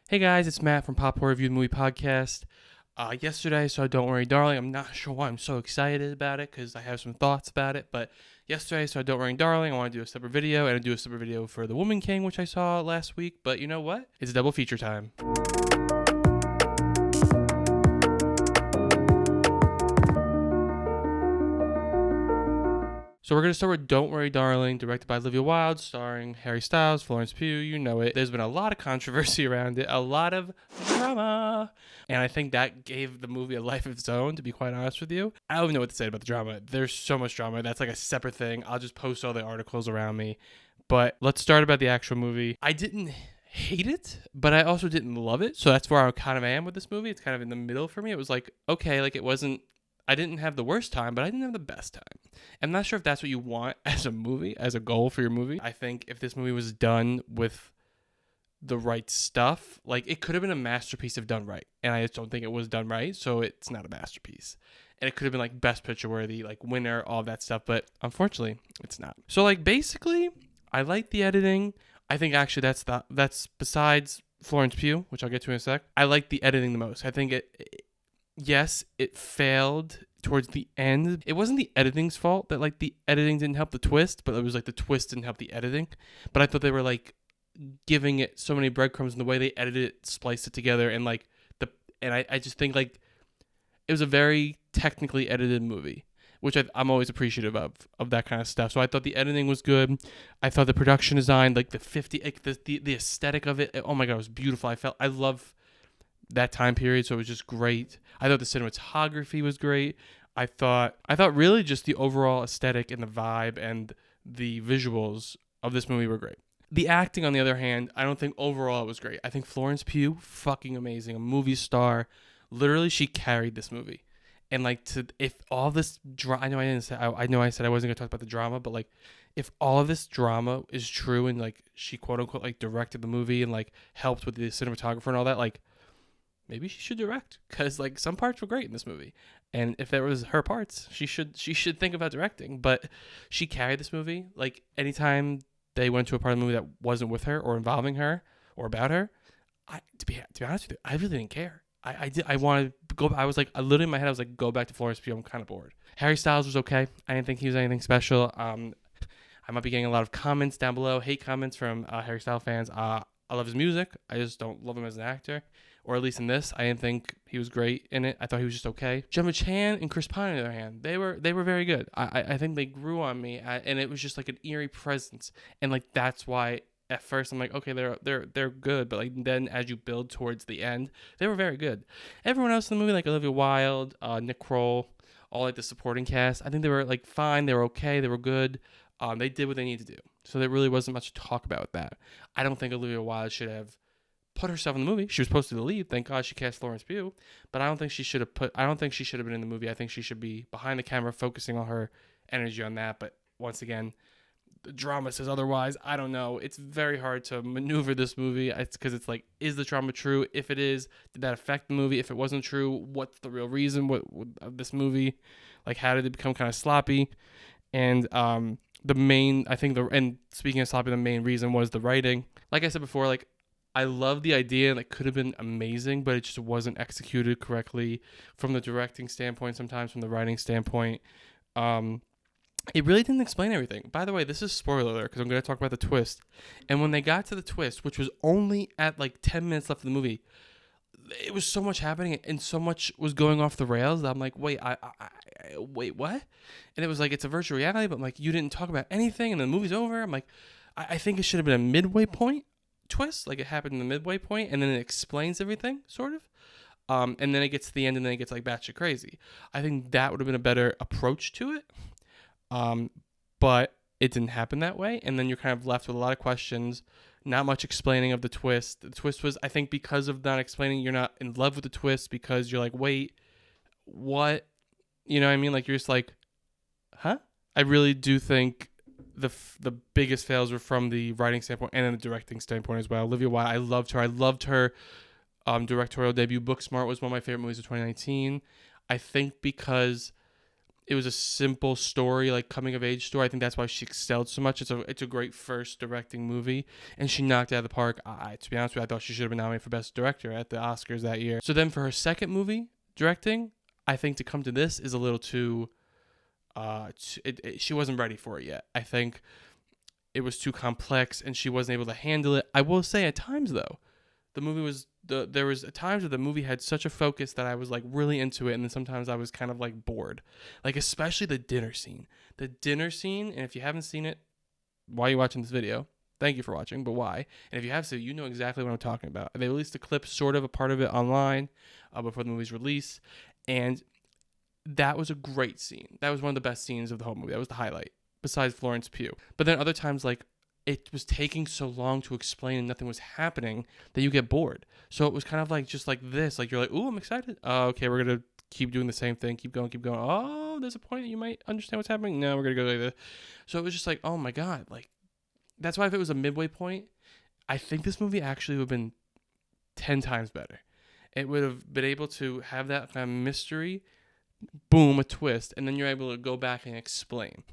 Hey guys, it's Matt from Pop Horror Review the Movie Podcast. Yesterday I saw Don't Worry Darling. I'm not sure why I'm so excited about it because I have some thoughts about it. But yesterday I saw Don't Worry Darling. I want to do a separate video and I do a separate video for The Woman King, which I saw last week. But you know what? It's double feature time. So we're going to start with Don't Worry Darling, directed by Olivia Wilde, starring Harry Styles, Florence Pugh, you know it. There's been a lot of controversy around it, a lot of drama, and I think that gave the movie a life of its own, to be quite honest with you. I don't even know what to say about the drama. There's so much drama. That's like a separate thing. I'll just post all the articles around me. But let's start about the actual movie. I didn't hate it, but I also didn't love it. So that's where I kind of am with this movie. It's kind of in the middle for me. It was like, okay, like it wasn't, I didn't have the worst time, but I didn't have the best time. I'm not sure if that's what you want as a movie, as a goal for your movie. I think if this movie was done with the right stuff, like it could have been a masterpiece if done right. And I just don't think it was done right, so it's not a masterpiece. And it could have been like best picture worthy, like winner, all that stuff, but unfortunately, it's not. So like basically, I like the editing. I think actually that's besides Florence Pugh, which I'll get to in a sec. I like the editing the most. I think yes, it failed towards the end. It wasn't the editing's fault that like the editing didn't help the twist, but it was like the twist didn't help the editing. But I thought they were like giving it so many breadcrumbs in the way they edited it, spliced it together, and like I just think like it was a very technically edited movie, which I'm always appreciative of that kind of stuff. So I thought the editing was good. I thought the production design, like the aesthetic of it, oh my god, it was beautiful. I love that time period, so it was just great. I thought the cinematography was great. I thought really just the overall aesthetic and the vibe and the visuals of this movie were great. The acting, on the other hand, I don't think overall it was great. I think Florence Pugh, fucking amazing, a movie star. Literally, she carried this movie. And like, if all this drama, I know I said I wasn't gonna talk about the drama, but like, if all of this drama is true and like she quote unquote like directed the movie and like helped with the cinematographer and all that, like, maybe she should direct, because like some parts were great in this movie, and if there was her parts, she should think about directing. But she carried this movie. Like anytime they went to a part of the movie that wasn't with her or involving her or about her, to be honest with you, I really didn't care. I wanted to go. I was like, I literally in my head I was like, go back to Florence Pugh. I'm kind of bored. Harry Styles was okay. I didn't think he was anything special. I might be getting a lot of comments down below, hate comments from Harry Styles fans. I love his music. I just don't love him as an actor. Or at least in this, I didn't think he was great in it. I thought he was just okay. Gemma Chan and Chris Pine, on the other hand, they were very good. I think they grew on me, and it was just like an eerie presence. And like that's why at first I'm like, okay, they're good, but like then as you build towards the end, they were very good. Everyone else in the movie, like Olivia Wilde, Nick Kroll, all like the supporting cast, I think they were like fine. They were okay. They were good. They did what they needed to do. So there really wasn't much to talk about with that. I don't think Olivia Wilde should have put herself in the movie. She was supposed to be the lead. Thank God she cast Florence Pugh. But I don't think she should have been in the movie. I think she should be behind the camera, focusing all her energy on that. But once again, the drama says otherwise. I don't know. It's very hard to maneuver this movie. It's because it's like, is the drama true? If it is, did that affect the movie? If it wasn't true, what's the real reason of this movie? Like, how did it become kind of sloppy? And and speaking of sloppy, the main reason was the writing. Like I said before, like, I love the idea and it could have been amazing, but it just wasn't executed correctly from the directing standpoint, sometimes from the writing standpoint. It really didn't explain everything. By the way, this is spoiler alert because I'm going to talk about the twist. And when they got to the twist, which was only at like 10 minutes left of the movie, it was so much happening and so much was going off the rails that I'm like, wait, wait, what? And it was like, it's a virtual reality, but I'm like, you didn't talk about anything and the movie's over. I'm like, I think it should have been a midway point twist, like it happened in the midway point, and then it explains everything, sort of. And then it gets to the end, and then it gets like batshit crazy. I think that would have been a better approach to it. But it didn't happen that way, and then you're kind of left with a lot of questions, not much explaining of the twist. The twist was, I think, because of not explaining, you're not in love with the twist because you're like, wait, what? You know what I mean? Like, you're just like, huh? I really do think the biggest fails were from the writing standpoint and then the directing standpoint as well. Olivia Wilde, I loved her directorial debut. Booksmart was one of my favorite movies of 2019. I think because It was a simple story, like coming of age story. I think that's why she excelled so much. It's a great first directing movie, and she knocked it out of the park. To be honest with you, I thought she should have been nominated for Best Director at the Oscars that year. So then for her second movie directing, I think to come to this is a little too. She wasn't ready for it yet. I think it was too complex, and she wasn't able to handle it. I will say at times though, there was times where the movie had such a focus that I was like really into it, and then sometimes I was kind of like bored, like especially the dinner scene. And if you haven't seen it, why are you watching this video? Thank you for watching, but why? And if you have seen it, you know exactly what I'm talking about. They released a clip, sort of a part of it online before the movie's release, and that was a great scene. That was one of the best scenes of the whole movie. That was the highlight, besides Florence Pugh. But then other times, like, it was taking so long to explain and nothing was happening that you get bored. So it was kind of like just like this. Like, you're like, ooh, I'm excited. Oh, okay, we're going to keep doing the same thing. Keep going, keep going. Oh, there's a point that you might understand what's happening. No, we're going to go like this. So it was just like, oh my God. Like, that's why if it was a midway point, I think this movie actually would have been 10 times better. It would have been able to have that kind of mystery, boom, a twist, and then you're able to go back and explain.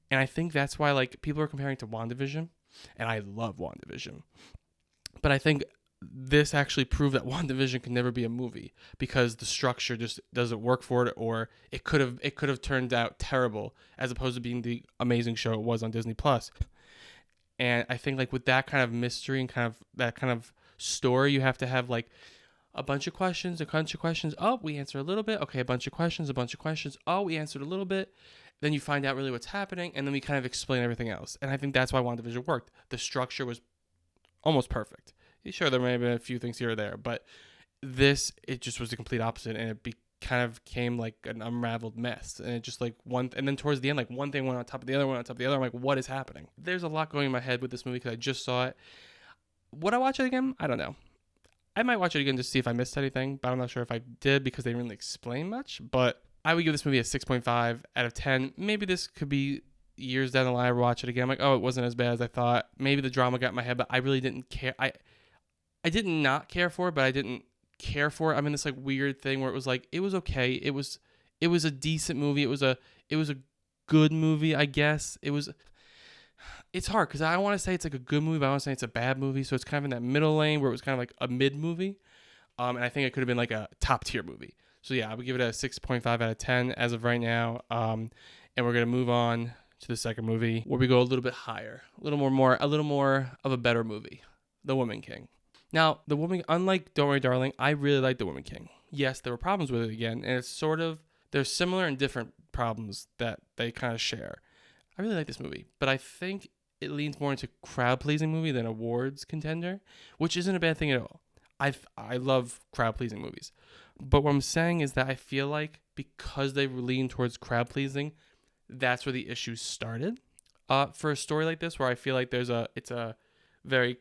And I think that's why, like, people are comparing to WandaVision, and I love WandaVision. But I think this actually proved that WandaVision can never be a movie because the structure just doesn't work for it, or it could have turned out terrible as opposed to being the amazing show it was on Disney Plus. And I think, like, with that kind of mystery and kind of that kind of story, you have to have like a bunch of questions. Oh, we answer a little bit. Okay, a bunch of questions. Oh, we answered a little bit. Then you find out really what's happening, and then we kind of explain everything else. And I think that's why WandaVision worked. The structure was almost perfect. Sure, there may have been a few things here or there, but it just was the complete opposite, and it kind of came like an unraveled mess. And it just like and then towards the end, like one thing went on top of the other, I'm like, what is happening? There's a lot going in my head with this movie because I just saw it. Would I watch it again? I don't know. I might watch it again just to see if I missed anything, but I'm not sure if I did because they didn't really explain much. But I would give this movie a 6.5 out of 10. Maybe this could be years down the line I watch it again. I'm like, oh, it wasn't as bad as I thought. Maybe the drama got in my head, but I really didn't care. I did not care for it, but I didn't care for it. I'm in this like weird thing where it was like, it was okay. It was a decent movie. It was a good movie, I guess. It's hard because I don't want to say it's like a good movie, but I want to say it's a bad movie. So it's kind of in that middle lane where it was kind of like a mid movie. And I think it could have been like a top tier movie. So yeah, I would give it a 6.5 out of 10 as of right now. And we're going to move on to the second movie where we go a little bit higher, a little more of a better movie, The Woman King. Now, unlike Don't Worry Darling, I really like The Woman King. Yes, there were problems with it again, and there's similar and different problems that they kind of share. I really like this movie, but I think it leans more into crowd-pleasing movie than awards contender, which isn't a bad thing at all. I love crowd-pleasing movies. But what I'm saying is that I feel like because they lean towards crowd-pleasing, that's where the issues started. For a story like this, where I feel like it's a very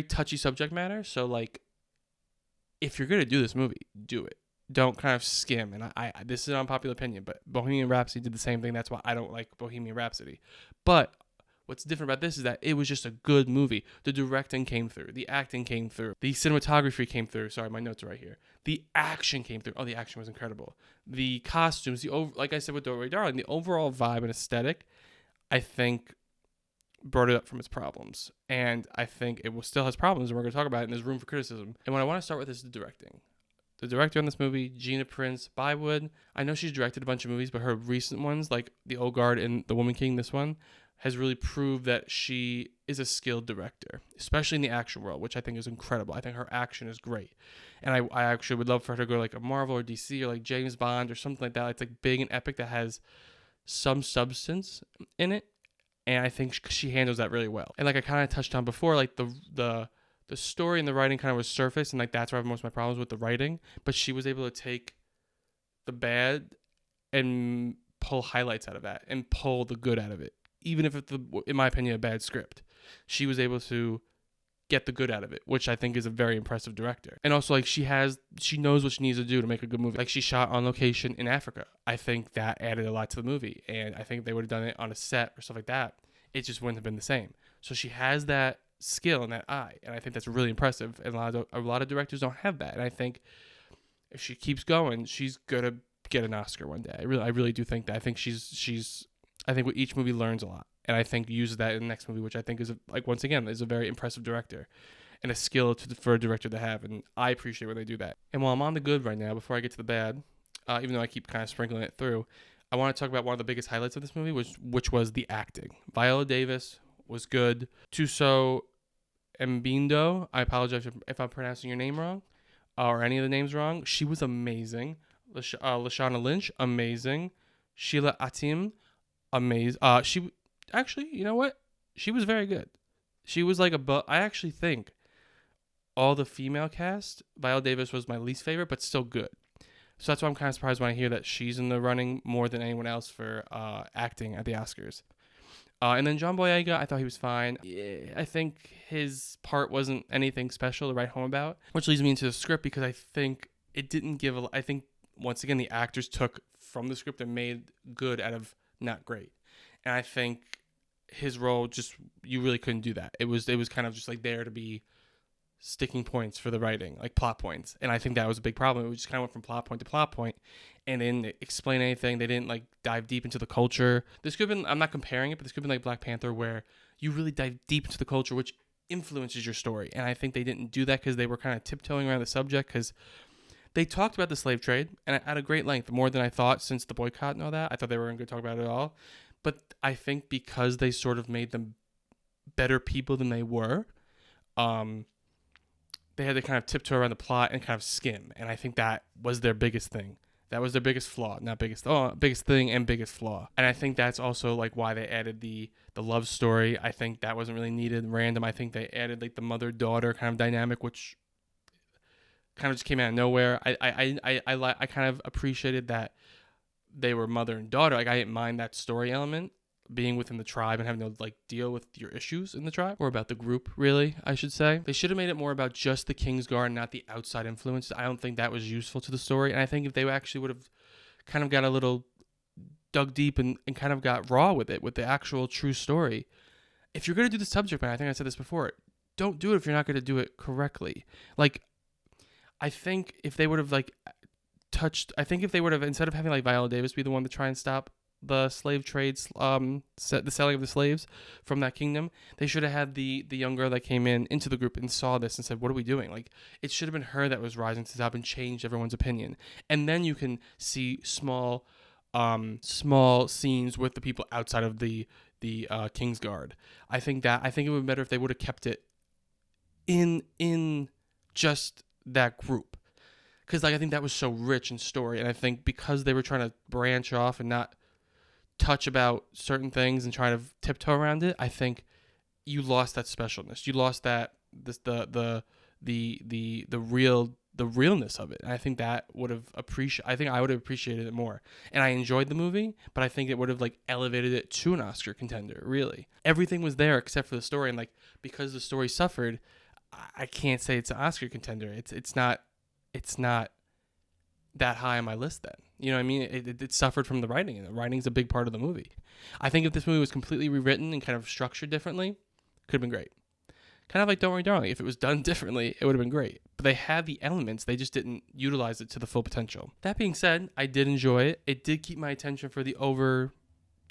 touchy subject matter. So like, if you're gonna do this movie, do it. Don't kind of skim. And I this is an unpopular opinion, but Bohemian Rhapsody did the same thing. That's why I don't like Bohemian Rhapsody. But what's different about this is that it was just a good movie. The directing came through. The acting came through. The cinematography came through. Sorry, my notes are right here. The action came through. Oh, the action was incredible. The costumes, like I said with Don't Worry Darling, the overall vibe and aesthetic, I think, brought it up from its problems. And I think it still has problems, and we're going to talk about it, and there's room for criticism. And what I want to start with is the directing. The director on this movie, Gina Prince-Bythewood, I know she's directed a bunch of movies, but her recent ones, like The Old Guard and The Woman King, this one, has really proved that she is a skilled director, especially in the action world, which I think is incredible. I think her action is great. And I actually would love for her to go like a Marvel or DC or like James Bond or something like that. It's like big and epic that has some substance in it. And I think she handles that really well. And like I kind of touched on before, like the story and the writing kind of was surface, and like that's where I have most of my problems with the writing. But she was able to take the bad and pull highlights out of that and pull the good out of it. Even if it's, in my opinion, a bad script, she was able to get the good out of it, which I think is a very impressive director. And also, like, she knows what she needs to do to make a good movie. Like, she shot on location in Africa. I think that added a lot to the movie, and I think if they would have done it on a set or stuff like that, it just wouldn't have been the same. So she has that skill and that eye, and I think that's really impressive. And a lot of directors don't have that. And I think if she keeps going, she's gonna get an Oscar one day. I really do think that. I think I think with each movie learns a lot, and I think uses that in the next movie, which I think is once again is a very impressive director and a skill for a director to have, and I appreciate when they do that. And while I'm on the good right now, before I get to the bad, even though I keep kind of sprinkling it through, I want to talk about one of the biggest highlights of this movie, which was the acting. Viola Davis was good. Tuso Mbindo, I apologize if I'm pronouncing your name wrong, or any of the names wrong. She was amazing. Lashana Lynch, amazing. Sheila Atim, amazing. She actually, you know what? She was very good. She was like I actually think all the female cast, Viola Davis was my least favorite, but still good. So that's why I'm kind of surprised when I hear that she's in the running more than anyone else for acting at the Oscars. And then John Boyega, I thought he was fine. I think his part wasn't anything special to write home about, which leads me into the script because I think it didn't give I think, once again, the actors took from the script and made good out of not great. And I think his role you really couldn't do that. It was kind of just like there to be sticking points for the writing, like plot points. And I think that was a big problem. It just kind of went from plot point to plot point and they didn't explain anything. They didn't like dive deep into the culture. This could have been, I'm not comparing it, but this could have been like Black Panther where you really dive deep into the culture, which influences your story. And I think they didn't do that because they were kind of tiptoeing around the subject because they talked about the slave trade and at a great length, more than I thought since the boycott and all that. I thought they weren't going to talk about it at all. But I think because they sort of made them better people than they were, they had to kind of tiptoe around the plot and kind of skim. And I think that was their biggest thing. That was their biggest flaw. Not biggest thing and biggest flaw. And I think that's also like why they added the love story. I think that wasn't really needed, random. I think they added like the mother-daughter kind of dynamic, which kind of just came out of nowhere. I kind of appreciated that they were mother and daughter. Like I didn't mind that story element, being within the tribe and having to like deal with your issues in the tribe, or about the group, really, I should say. They should have made it more about just the Kingsguard, not the outside influences. I don't think that was useful to the story. And I think if they actually would have kind of got a little dug deep and kind of got raw with it, with the actual true story. If you're going to do the subject matter, I think I said this before, don't do it if you're not going to do it correctly. Like, I think if they would have like instead of having like Viola Davis be the one to try and stop the slave trades, the selling of the slaves from that kingdom, they should have had the young girl that came into the group and saw this and said, what are we doing? Like, it should have been her that was rising to the top and changed everyone's opinion. And then you can see small scenes with the people outside of the Kingsguard. I think it would have been better if they would have kept it in just that group. Because like I think that was so rich in story, and I think because they were trying to branch off and not touch about certain things and try to tiptoe around it, I think you lost that specialness. You lost that the realness of it. And I think I would have appreciated it more. And I enjoyed the movie, but I think it would have like elevated it to an Oscar contender. Really, everything was there except for the story, and like because the story suffered, I can't say it's an Oscar contender. It's not that high on my list then. You know what I mean? It suffered from the writing, and the writing's a big part of the movie. I think if this movie was completely rewritten and kind of structured differently, could have been great. Kind of like Don't Worry Darling. If it was done differently, it would have been great. But they had the elements, they just didn't utilize it to the full potential. That being said, I did enjoy it. It did keep my attention for the over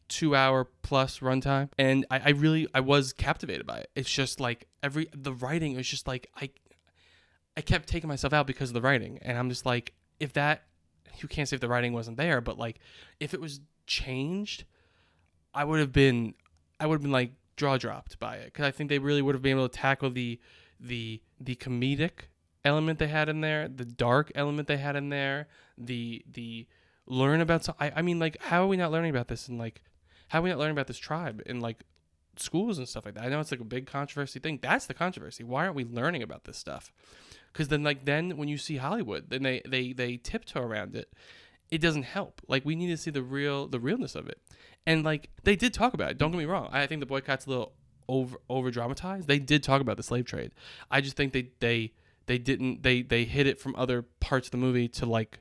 2 hour plus runtime, and I was captivated by it. It's just like the writing was just like I kept taking myself out because of the writing, and I'm just like, you can't say if the writing wasn't there, but like if it was changed, I would have been like jaw dropped by it, because I think they really would have been able to tackle the comedic element they had in there, the dark element they had in there, the learn about. I mean, like, how are we not learning about this? And like, how are we not learning about this tribe in like schools and stuff like that? I know it's like a big controversy thing. That's the controversy. Why aren't we learning about this stuff? Because then when you see Hollywood, then they tiptoe around it. It doesn't help. Like, we need to see the realness of it. And like, they did talk about it. Don't get me wrong. I think the boycott's a little over dramatized. They did talk about the slave trade. I just think they hid it from other parts of the movie to like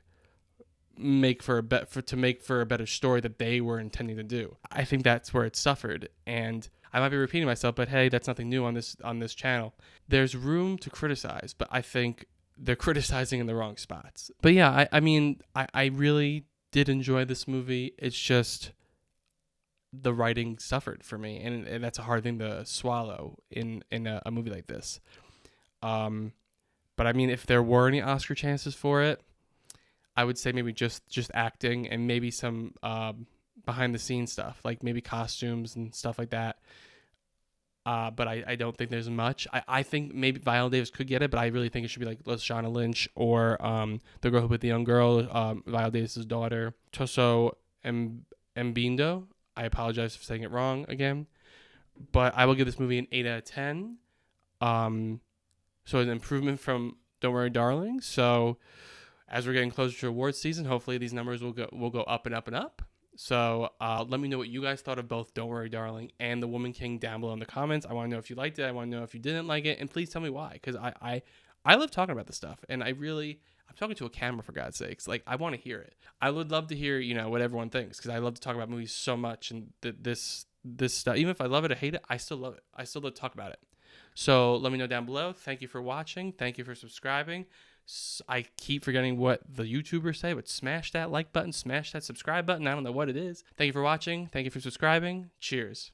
make for a better story that they were intending to do. I think that's where it suffered, and I might be repeating myself, but hey, that's nothing new on this channel. There's room to criticize, but I think they're criticizing in the wrong spots. But yeah, I mean, I really did enjoy this movie. It's just the writing suffered for me, and that's a hard thing to swallow in a movie like this. But I mean, if there were any Oscar chances for it, I would say maybe just acting and maybe some behind the scenes stuff, like maybe costumes and stuff like that. But I don't think there's much. I think maybe Viola Davis could get it, but I really think it should be like Lashana Lynch or the girl who played the young girl, Viola Davis's daughter, Toso Mbindo. I apologize for saying it wrong again. But I will give this movie an 8 out of 10. So an improvement from Don't Worry, Darling. So as we're getting closer to awards season, hopefully these numbers will go up and up and up. So let me know what you guys thought of both Don't Worry, Darling and The Woman King down below in the comments. I want to know if you liked it. I want to know if you didn't like it. And please tell me why, because I love talking about this stuff. And I'm talking to a camera, for God's sakes. Like, I want to hear it. I would love to hear, what everyone thinks, because I love to talk about movies so much. And this stuff, even if I love it or hate it, I still love it. I still love to talk about it. So let me know down below. Thank you for watching. Thank you for subscribing. I keep forgetting what the YouTubers say, but smash that like button, smash that subscribe button. I don't know what it is. Thank you for watching. Thank you for subscribing. Cheers.